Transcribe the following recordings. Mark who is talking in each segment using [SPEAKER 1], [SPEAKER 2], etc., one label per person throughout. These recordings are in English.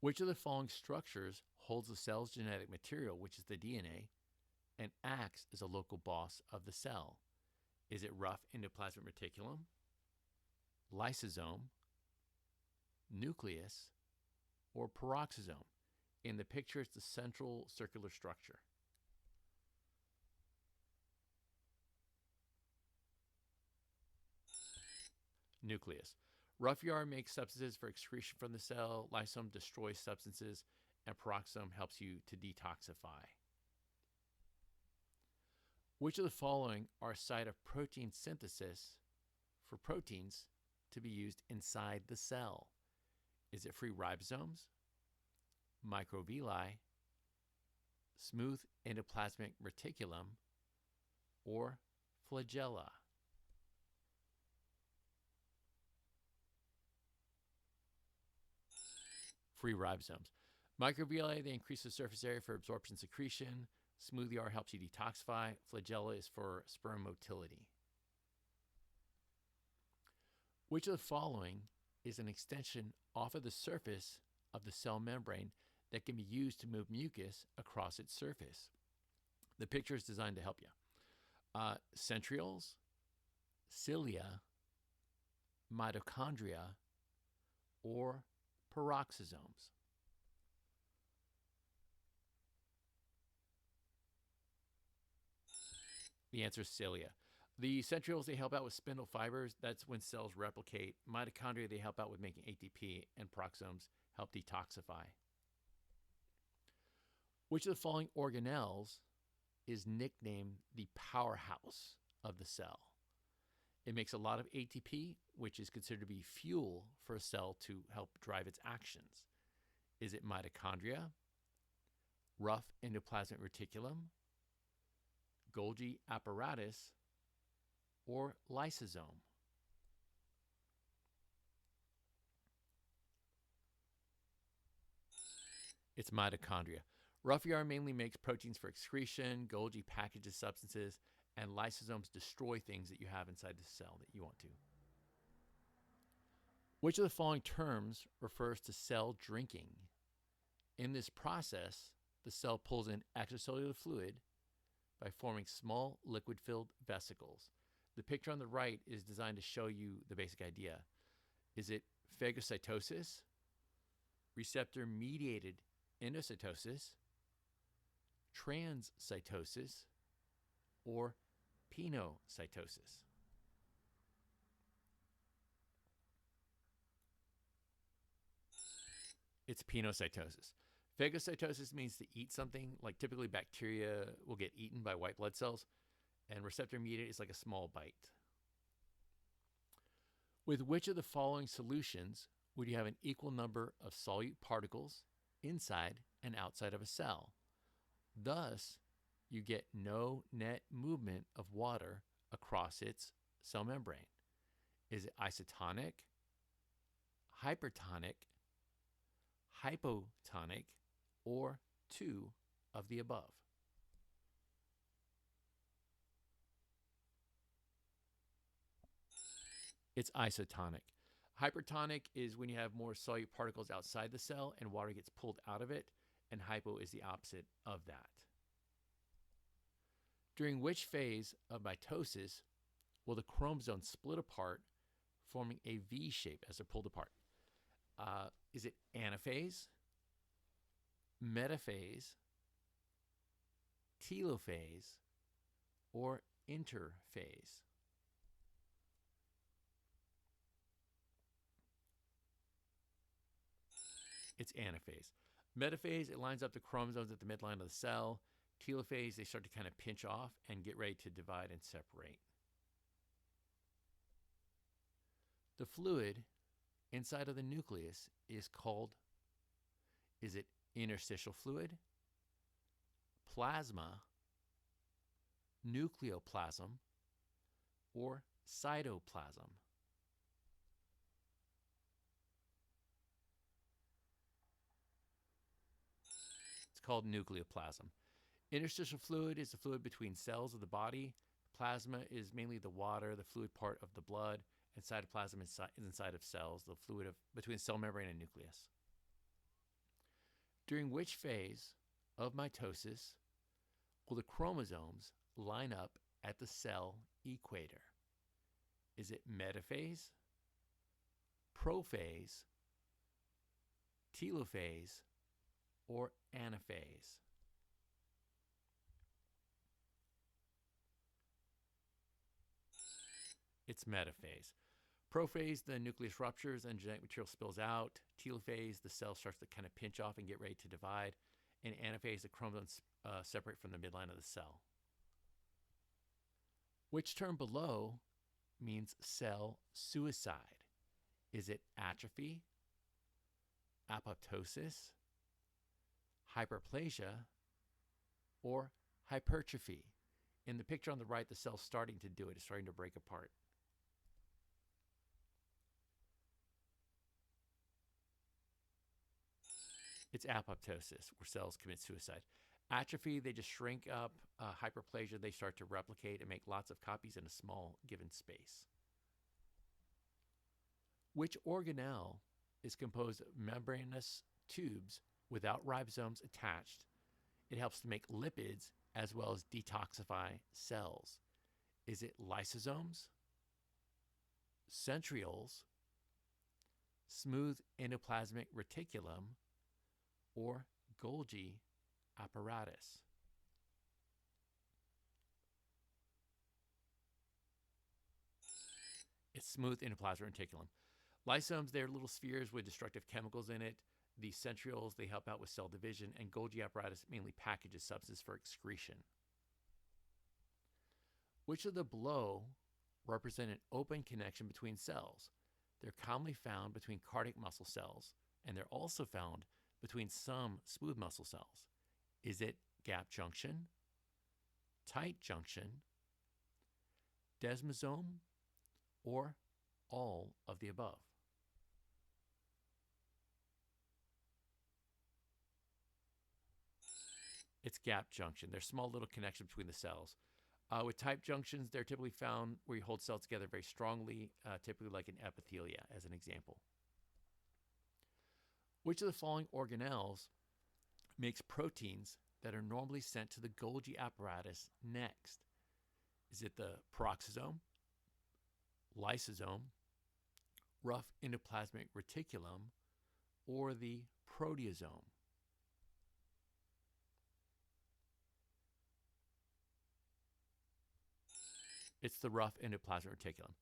[SPEAKER 1] Which of the following structures holds the cell's genetic material, which is the DNA, and acts as a local boss of the cell? Is it rough endoplasmic reticulum, lysosome, nucleus, or peroxisome? In the picture, it's the central circular structure. Nucleus. Rough yard makes substances for excretion from the cell, lysosome destroys substances, and peroxisome helps you to detoxify. Which of the following are a site of protein synthesis for proteins to be used inside the cell? Is it free ribosomes, microvilli, smooth endoplasmic reticulum, or flagella? Free ribosomes. Microvilli, they increase the surface area for absorption secretion. Smooth ER helps you detoxify. Flagella is for sperm motility. Which of the following is an extension off of the surface of the cell membrane that can be used to move mucus across its surface? The picture is designed to help you. Centrioles, cilia, mitochondria, or peroxisomes? The answer is cilia. The centrioles, they help out with spindle fibers. That's when cells replicate. Mitochondria, they help out with making ATP, and peroxisomes help detoxify. Which of the following organelles is nicknamed the powerhouse of the cell? It makes a lot of ATP, which is considered to be fuel for a cell to help drive its actions. Is it mitochondria, rough endoplasmic reticulum, Golgi apparatus, or lysosome? It's mitochondria. Rough ER mainly makes proteins for excretion, Golgi packages substances, and lysosomes destroy things that you have inside the cell that you want to. Which of the following terms refers to cell drinking? In this process, the cell pulls in extracellular fluid by forming small liquid-filled vesicles. The picture on the right is designed to show you the basic idea. Is it phagocytosis, receptor-mediated endocytosis, transcytosis, or penocytosis? It's penocytosis. Phagocytosis means to eat something, like typically bacteria will get eaten by white blood cells, and receptor mediated is like a small bite. With which of the following solutions would you have an equal number of solute particles inside and outside of a cell? Thus, you get no net movement of water across its cell membrane. Is it isotonic, hypertonic, hypotonic, or two of the above? It's isotonic. Hypertonic is when you have more solute particles outside the cell and water gets pulled out of it, and hypo is the opposite of that. During which phase of mitosis will the chromosomes split apart, forming a V shape as they're pulled apart? Is it anaphase, metaphase, telophase, or interphase? It's anaphase. Metaphase, it lines up the chromosomes at the midline of the cell. Telophase, they start to kind of pinch off and get ready to divide and separate. The fluid inside of the nucleus is called, is it interstitial fluid, plasma, nucleoplasm, or cytoplasm? It's called nucleoplasm. Interstitial fluid is the fluid between cells of the body. Plasma is mainly the water, the fluid part of the blood, and cytoplasm is inside of cells, the fluid between cell membrane and nucleus. During which phase of mitosis will the chromosomes line up at the cell equator? Is it metaphase, prophase, telophase, or anaphase? It's metaphase. Prophase, the nucleus ruptures and genetic material spills out. Telophase, the cell starts to kind of pinch off and get ready to divide. And anaphase, the chromosomes separate from the midline of the cell. Which term below means cell suicide? Is it atrophy, apoptosis, hyperplasia, or hypertrophy? In the picture on the right, the cell's starting to do it. It's starting to break apart. It's apoptosis, where cells commit suicide. Atrophy, they just shrink up. Hyperplasia, they start to replicate and make lots of copies in a small given space. Which organelle is composed of membranous tubes without ribosomes attached? It helps to make lipids as well as detoxify cells. Is it lysosomes, centrioles, smooth endoplasmic reticulum, or Golgi apparatus? It's smooth endoplasmic reticulum. Lysosomes, they're little spheres with destructive chemicals in it. The centrioles, they help out with cell division, and Golgi apparatus mainly packages substances for excretion. Which of the below represent an open connection between cells? They're commonly found between cardiac muscle cells, and they're also found between some smooth muscle cells. Is it gap junction, tight junction, desmosome, or all of the above? It's gap junction. There's small little connections between the cells. With tight junctions, they're typically found where you hold cells together very strongly, typically like in epithelia, as an example. Which of the following organelles makes proteins that are normally sent to the Golgi apparatus next? Is it the peroxisome, lysosome, rough endoplasmic reticulum, or the proteasome? It's the rough endoplasmic reticulum.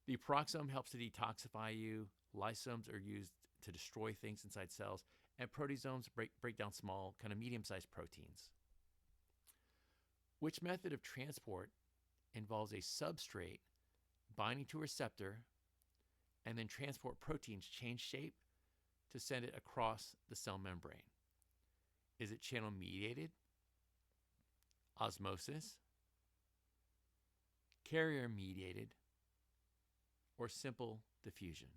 [SPEAKER 1] The peroxisome helps to detoxify you. Lysosomes are used to destroy things inside cells, and proteasomes break down small, kind of medium-sized proteins. Which method of transport involves a substrate binding to a receptor and then transport proteins change shape to send it across the cell membrane? Is it channel-mediated, osmosis, carrier-mediated, or simple diffusion?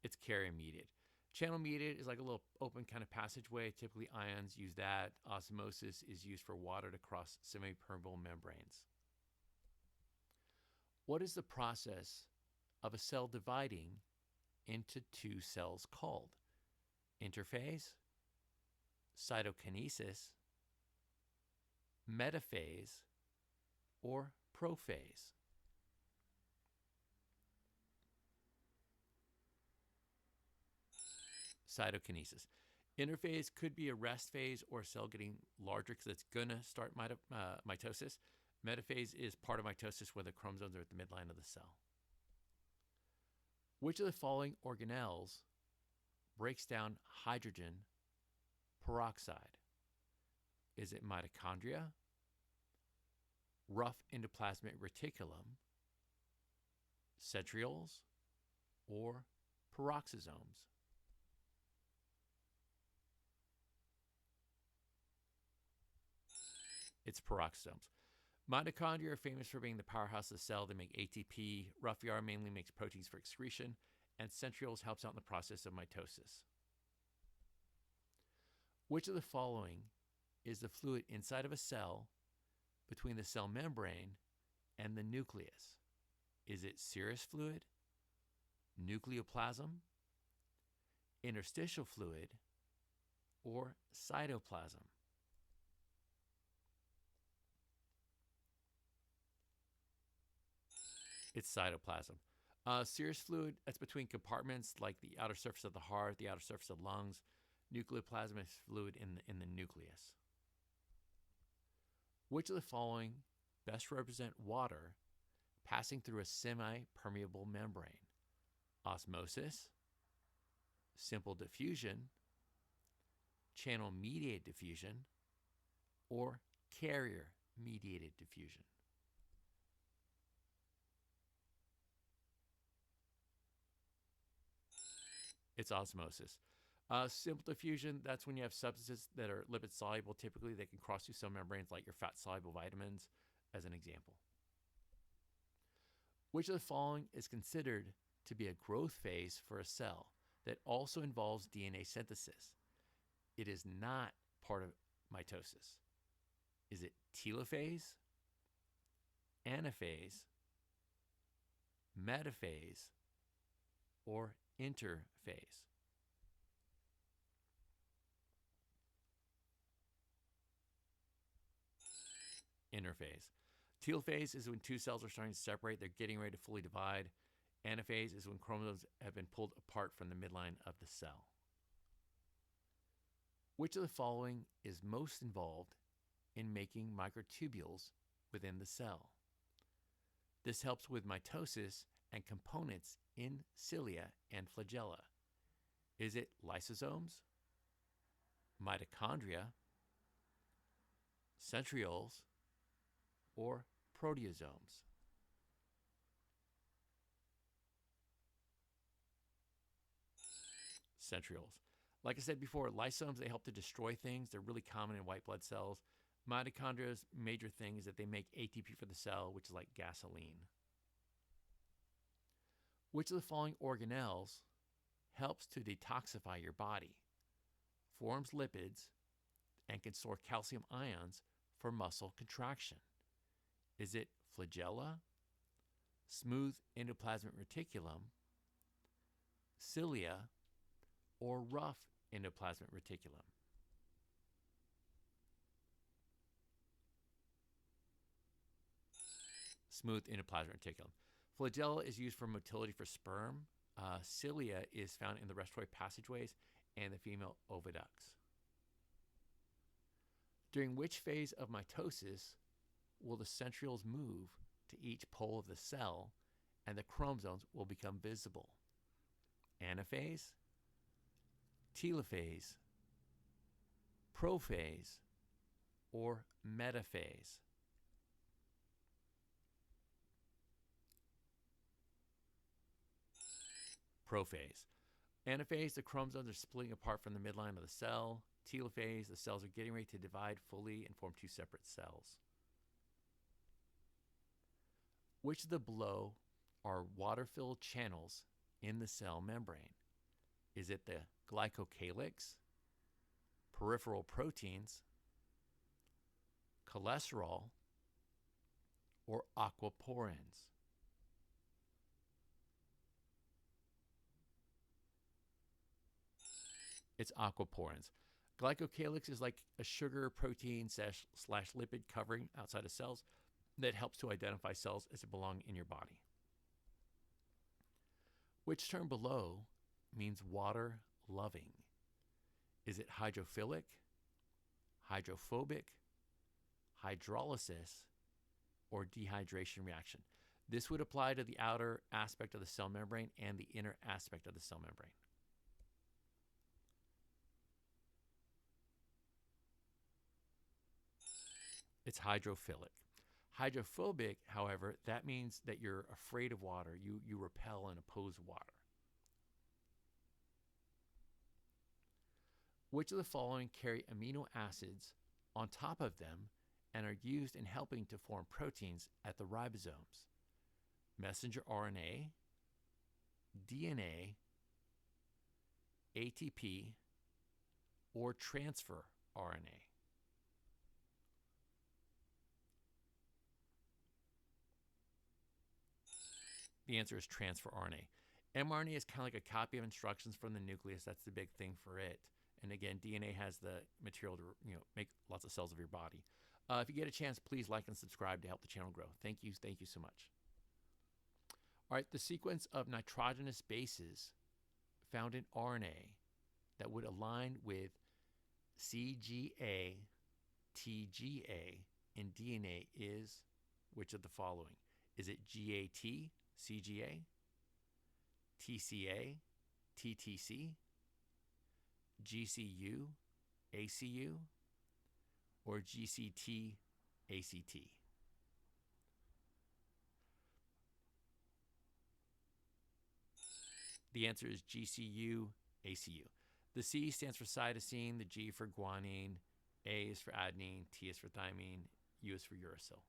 [SPEAKER 1] It's carrier-mediated. Channel-mediated is like a little open kind of passageway. Typically, ions use that. Osmosis is used for water to cross semi-permeable membranes. What is the process of a cell dividing into two cells called? Interphase, cytokinesis, metaphase, or prophase? Cytokinesis. Interphase could be a rest phase or a cell getting larger because it's going to start mitosis. Metaphase is part of mitosis where the chromosomes are at the midline of the cell. Which of the following organelles breaks down hydrogen peroxide? Is it mitochondria, rough endoplasmic reticulum, centrioles, or peroxisomes? It's peroxisomes. Mitochondria are famous for being the powerhouse of the cell. They make ATP. Rough ER mainly makes proteins for excretion, and centrioles helps out in the process of mitosis. Which of the following is the fluid inside of a cell between the cell membrane and the nucleus? Is it serous fluid, nucleoplasm, interstitial fluid, or cytoplasm. It's cytoplasm. Serous fluid, that's between compartments like the outer surface of the heart, the outer surface of the lungs. Nucleoplasm is fluid in the nucleus. Which of the following best represent water passing through a semi-permeable membrane? Osmosis, simple diffusion, channel-mediated diffusion, or carrier-mediated diffusion? It's osmosis. Simple diffusion, that's when you have substances that are lipid soluble. Typically, they can cross through some membranes like your fat soluble vitamins, as an example. Which of the following is considered to be a growth phase for a cell that also involves DNA synthesis? It is not part of mitosis. Is it telophase, anaphase, metaphase, or interphase? Interphase. Telophase is when two cells are starting to separate. They're getting ready to fully divide. Anaphase is when chromosomes have been pulled apart from the midline of the cell. Which of the following is most involved in making microtubules within the cell? This helps with mitosis and components in cilia and flagella. Is it lysosomes, mitochondria, centrioles, or proteasomes? Centrioles. Like I said before, lysosomes, they help to destroy things. They're really common in white blood cells. Mitochondria's major thing is that they make ATP for the cell, which is like gasoline. Which of the following organelles helps to detoxify your body, forms lipids, and can store calcium ions for muscle contraction? Is it flagella, smooth endoplasmic reticulum, cilia, or rough endoplasmic reticulum? Smooth endoplasmic reticulum. Flagella is used for motility for sperm. Cilia is found in the respiratory passageways and the female oviducts. During which phase of mitosis will the centrioles move to each pole of the cell and the chromosomes will become visible? Anaphase, telophase, prophase, or metaphase? Prophase. Anaphase, the chromosomes are splitting apart from the midline of the cell. Telophase, the cells are getting ready to divide fully and form two separate cells. Which of the below are water-filled channels in the cell membrane? Is it the glycocalyx, peripheral proteins, cholesterol, or aquaporins? It's aquaporins. Glycocalyx is like a sugar protein slash lipid covering outside of cells that helps to identify cells as they belong in your body. Which term below means water loving? Is it hydrophilic, hydrophobic, hydrolysis, or dehydration reaction? This would apply to the outer aspect of the cell membrane and the inner aspect of the cell membrane. It's hydrophilic. Hydrophobic, however, that means that you're afraid of water. You repel and oppose water. Which of the following carry amino acids on top of them and are used in helping to form proteins at the ribosomes? Messenger RNA, DNA, ATP, or transfer RNA? The answer is transfer RNA. mRNA is kind of like a copy of instructions from the nucleus. That's the big thing for it. And again, DNA has the material to make lots of cells of your body. If you get a chance, please like and subscribe to help the channel grow. Thank you so much. All right, the sequence of nitrogenous bases found in RNA that would align with CGA, TGA in DNA is which of the following? Is it GAT, CGA, TCA, TTC, GCU, ACU, or GCT, ACT? The answer is GCU, ACU. The C stands for cytosine, the G for guanine, A is for adenine, T is for thymine, U is for uracil.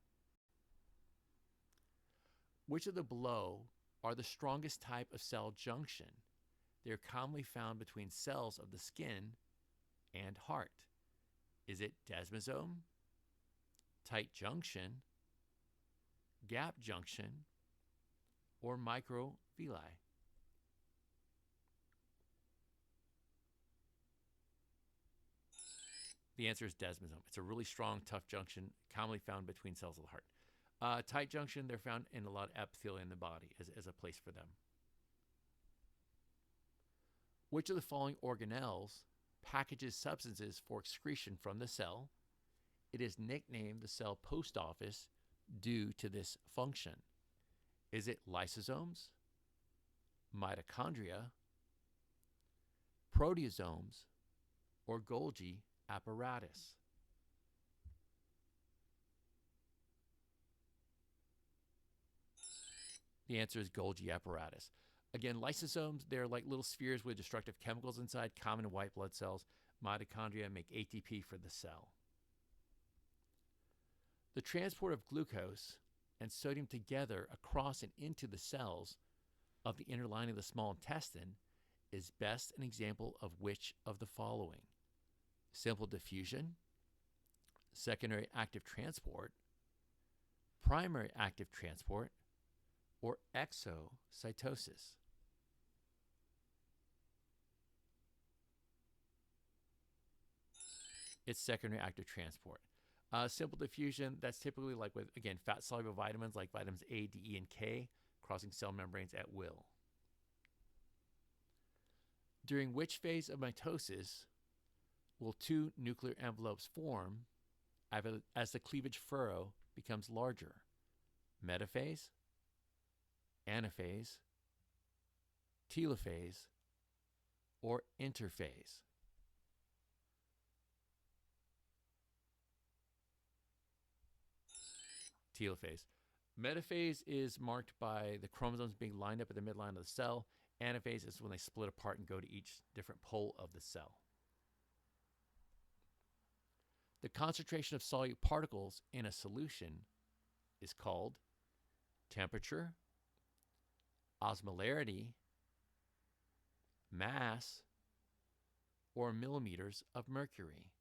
[SPEAKER 1] Which of the below are the strongest type of cell junction? They are commonly found between cells of the skin and heart. Is it desmosome, tight junction, gap junction, or microvilli? The answer is desmosome. It's a really strong, tough junction, commonly found between cells of the heart. Tight junction, they're found in a lot of epithelium in the body as a place for them. Which of the following organelles packages substances for excretion from the cell? It is nicknamed the cell post office due to this function. Is it lysosomes, mitochondria, proteasomes, or Golgi apparatus? The answer is Golgi apparatus. Again, lysosomes, they're like little spheres with destructive chemicals inside, common in white blood cells. Mitochondria make ATP for the cell. The transport of glucose and sodium together across and into the cells of the inner lining of the small intestine is best an example of which of the following? Simple diffusion, secondary active transport, primary active transport, or exocytosis? It's secondary active transport. Simple diffusion, that's typically like with, again, fat-soluble vitamins like vitamins A, D, E, and K, crossing cell membranes at will. During which phase of mitosis will two nuclear envelopes form as the cleavage furrow becomes larger? Metaphase, anaphase, telophase, or interphase? Telophase. Metaphase is marked by the chromosomes being lined up at the midline of the cell. Anaphase is when they split apart and go to each different pole of the cell. The concentration of solute particles in a solution is called temperature, osmolarity, mass, or millimeters of mercury.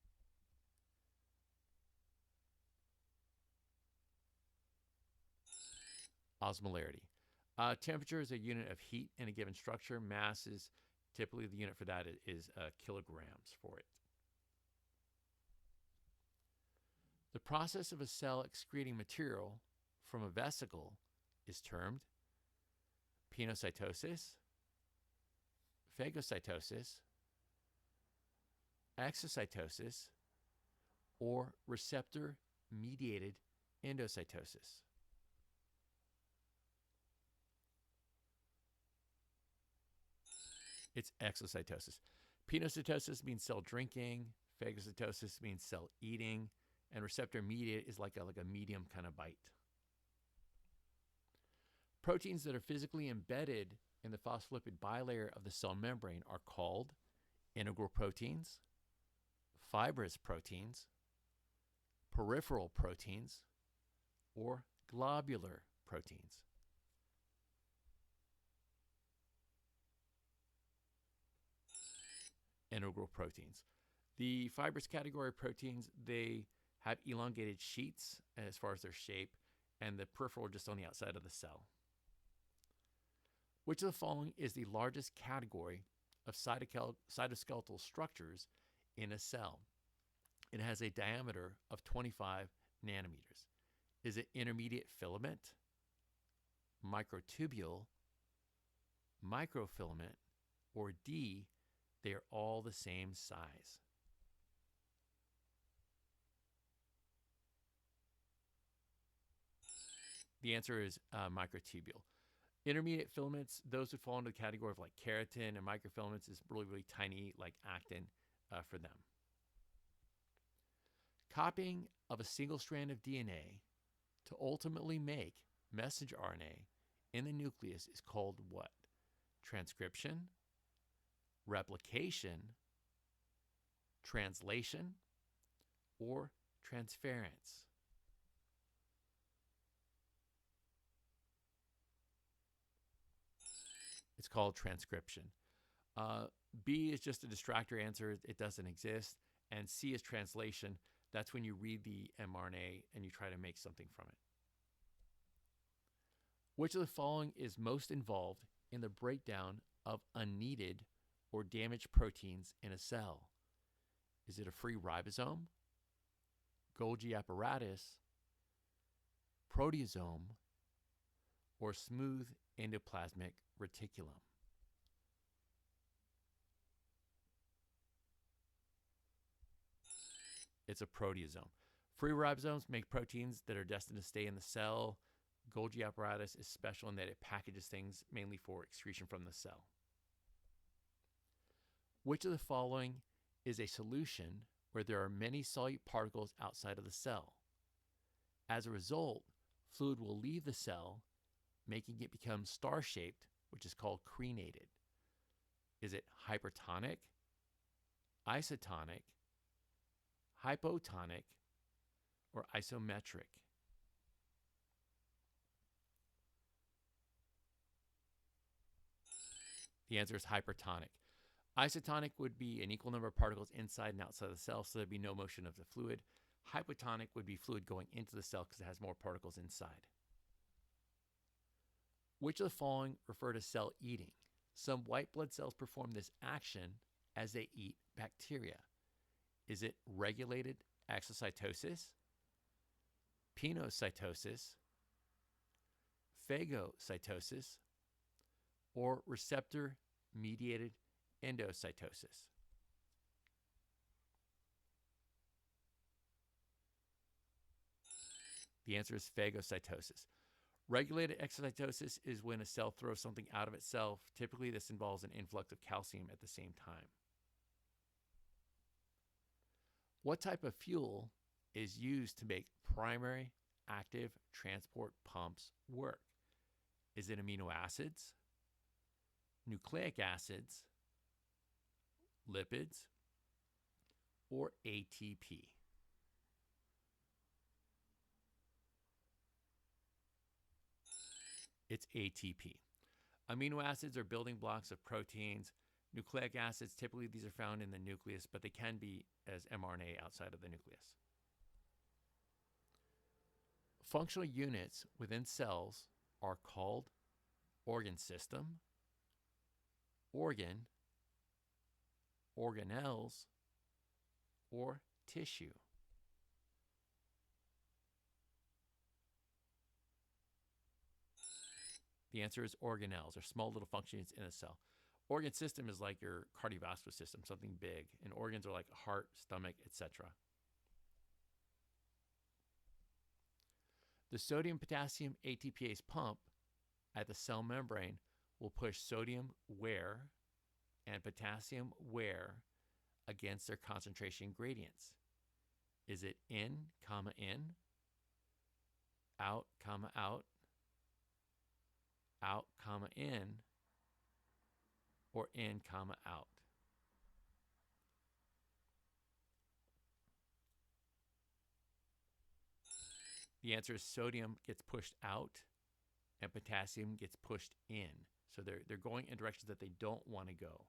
[SPEAKER 1] Osmolarity. Temperature is a unit of heat in a given structure. Mass is typically the unit for that is kilograms for it. The process of a cell excreting material from a vesicle is termed penocytosis, phagocytosis, exocytosis, or receptor-mediated endocytosis. It's exocytosis. Penocytosis means cell drinking, phagocytosis means cell eating, and receptor-mediated is like a medium kind of bite. Proteins that are physically embedded in the phospholipid bilayer of the cell membrane are called integral proteins, fibrous proteins, peripheral proteins, or globular proteins. Integral proteins. The fibrous category of proteins, they have elongated sheets as far as their shape, and the peripheral just on the outside of the cell. Which of the following is the largest category of cytoskeletal structures in a cell? It has a diameter of 25 nanometers. Is it intermediate filament, microtubule, microfilament, or D, they are all the same size? The answer is microtubule. Intermediate filaments, those would fall into the category of like keratin, and microfilaments is really, really tiny, like actin for them. Copying of a single strand of DNA to ultimately make messenger RNA in the nucleus is called what? Transcription, replication, translation, or transference? It's called transcription. B is just a distractor answer. It doesn't exist. And C is translation. That's when you read the mRNA and you try to make something from it. Which of the following is most involved in the breakdown of unneeded or damaged proteins in a cell? Is it a free ribosome, Golgi apparatus, proteasome, or smooth endoplasmic reticulum? It's a proteasome. Free ribosomes make proteins that are destined to stay in the cell. Golgi apparatus is special in that it packages things mainly for excretion from the cell. Which of the following is a solution where there are many solute particles outside of the cell? As a result, fluid will leave the cell, making it become star-shaped, which is called crenated. Is it hypertonic, isotonic, hypotonic, or isometric? The answer is hypertonic. Isotonic would be an equal number of particles inside and outside the cell, so there'd be no motion of the fluid. Hypotonic would be fluid going into the cell because it has more particles inside. Which of the following refer to cell eating? Some white blood cells perform this action as they eat bacteria. Is it regulated exocytosis, pinocytosis, phagocytosis, or receptor-mediated endocytosis? The answer is phagocytosis. Regulated exocytosis is when a cell throws something out of itself. Typically, this involves an influx of calcium at the same time. What type of fuel is used to make primary active transport pumps work? Is it amino acids, nucleic acids, lipids, or ATP? It's ATP. Amino acids are building blocks of proteins. Nucleic acids, typically these are found in the nucleus, but they can be as mRNA outside of the nucleus. Functional units within cells are called organ system, organ, organelles, or tissue. The answer is organelles, or small little functions in a cell. Organ system is like your cardiovascular system, something big, and organs are like heart, stomach, etc. The sodium-potassium ATPase pump at the cell membrane will push sodium where and potassium where against their concentration gradients. Is it in, out, out, out, in, or in, out? The answer is sodium gets pushed out and potassium gets pushed in. So they're going in directions that they don't want to go.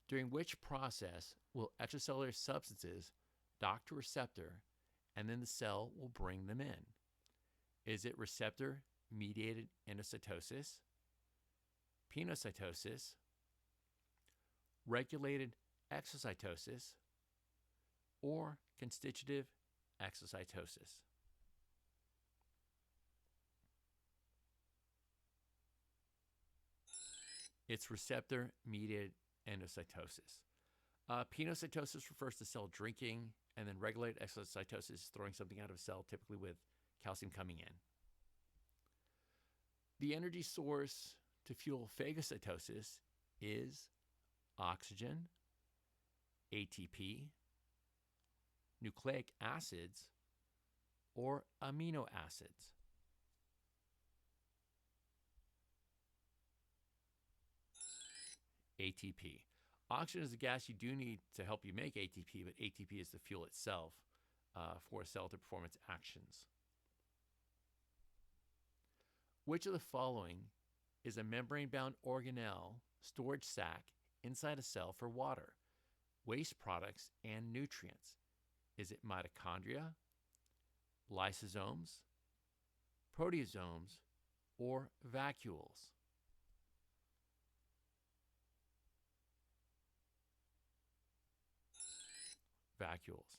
[SPEAKER 1] During which process will extracellular substances dock to receptor and then the cell will bring them in? Is it receptor mediated endocytosis, penocytosis, regulated exocytosis, or constitutive exocytosis. It's receptor-mediated endocytosis. Penocytosis refers to cell drinking, and then regulated exocytosis is throwing something out of a cell, typically with calcium coming in. The energy source to fuel phagocytosis is oxygen, ATP, nucleic acids, or amino acids. ATP. Oxygen is a gas you do need to help you make ATP, but ATP is the fuel itself for a cell to perform its actions. Which of the following is a membrane-bound organelle storage sac inside a cell for water, waste products, and nutrients? Is it mitochondria, lysosomes, proteasomes, or vacuoles? Vacuoles.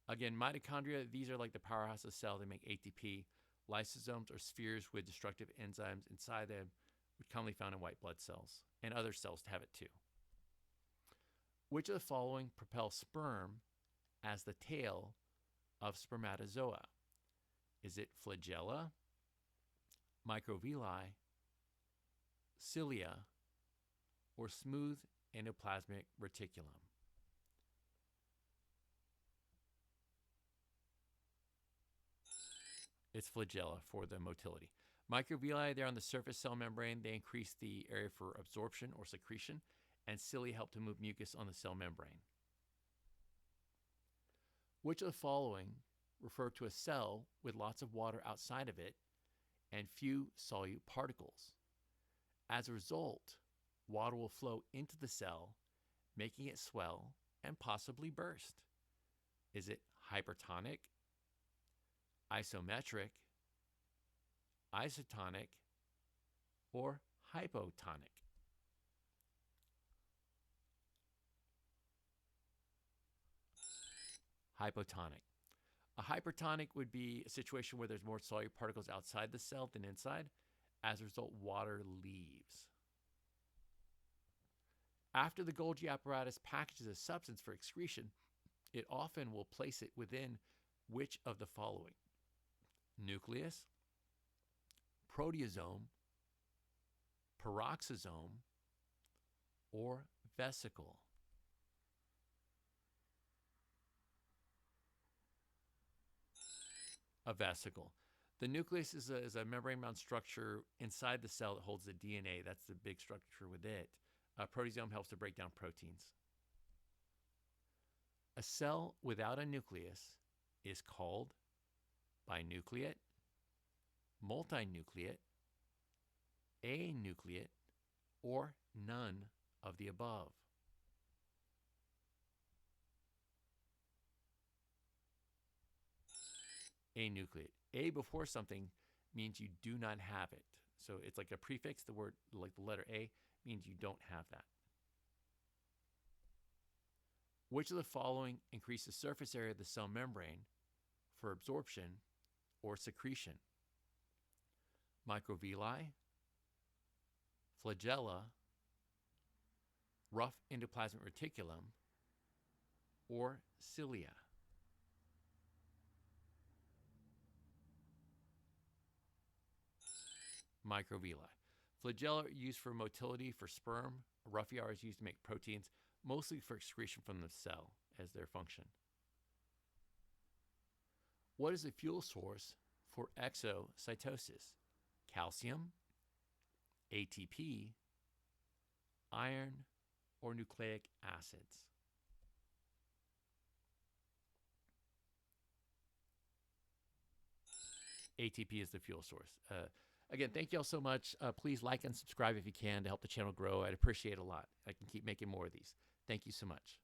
[SPEAKER 1] Again, mitochondria, these are like the powerhouse of the cell. They make ATP. Lysosomes are spheres with destructive enzymes inside them, which commonly found in white blood cells, and other cells have it too. Which of the following propels sperm as the tail of spermatozoa? Is it flagella, microvilli, cilia, or smooth endoplasmic reticulum? It's flagella for the motility. Microvilli, they're on the surface cell membrane. They increase the area for absorption or secretion, and cilia help to move mucus on the cell membrane. Which of the following refer to a cell with lots of water outside of it and few solute particles? As a result, water will flow into the cell, making it swell and possibly burst. Is it hypertonic, isometric, isotonic, or hypotonic? Hypotonic. A hypertonic would be a situation where there's more solute particles outside the cell than inside. As a result, water leaves. After the Golgi apparatus packages a substance for excretion, it often will place it within which of the following? Nucleus, proteasome, peroxisome, or vesicle? A vesicle. The nucleus is a membrane-bound structure inside the cell that holds the DNA. That's the big structure with it. A proteasome helps to break down proteins. A cell without a nucleus is called binucleate, multinucleate, anucleate, or none of the above. Anucleate. A before something means you do not have it. So it's like a prefix. The word, like the letter A, means you don't have that. Which of the following increase the surface area of the cell membrane for absorption or secretion? Microvilli, flagella, rough endoplasmic reticulum, or cilia? Microvilli. Flagella are used for motility for sperm. Rough ER is used to make proteins, mostly for excretion from the cell as their function. What is the fuel source for exocytosis? Calcium, ATP, iron, or nucleic acids? ATP is the fuel source. Again, thank you all so much. Please like and subscribe if you can to help the channel grow. I'd appreciate it a lot. I can keep making more of these. Thank you so much.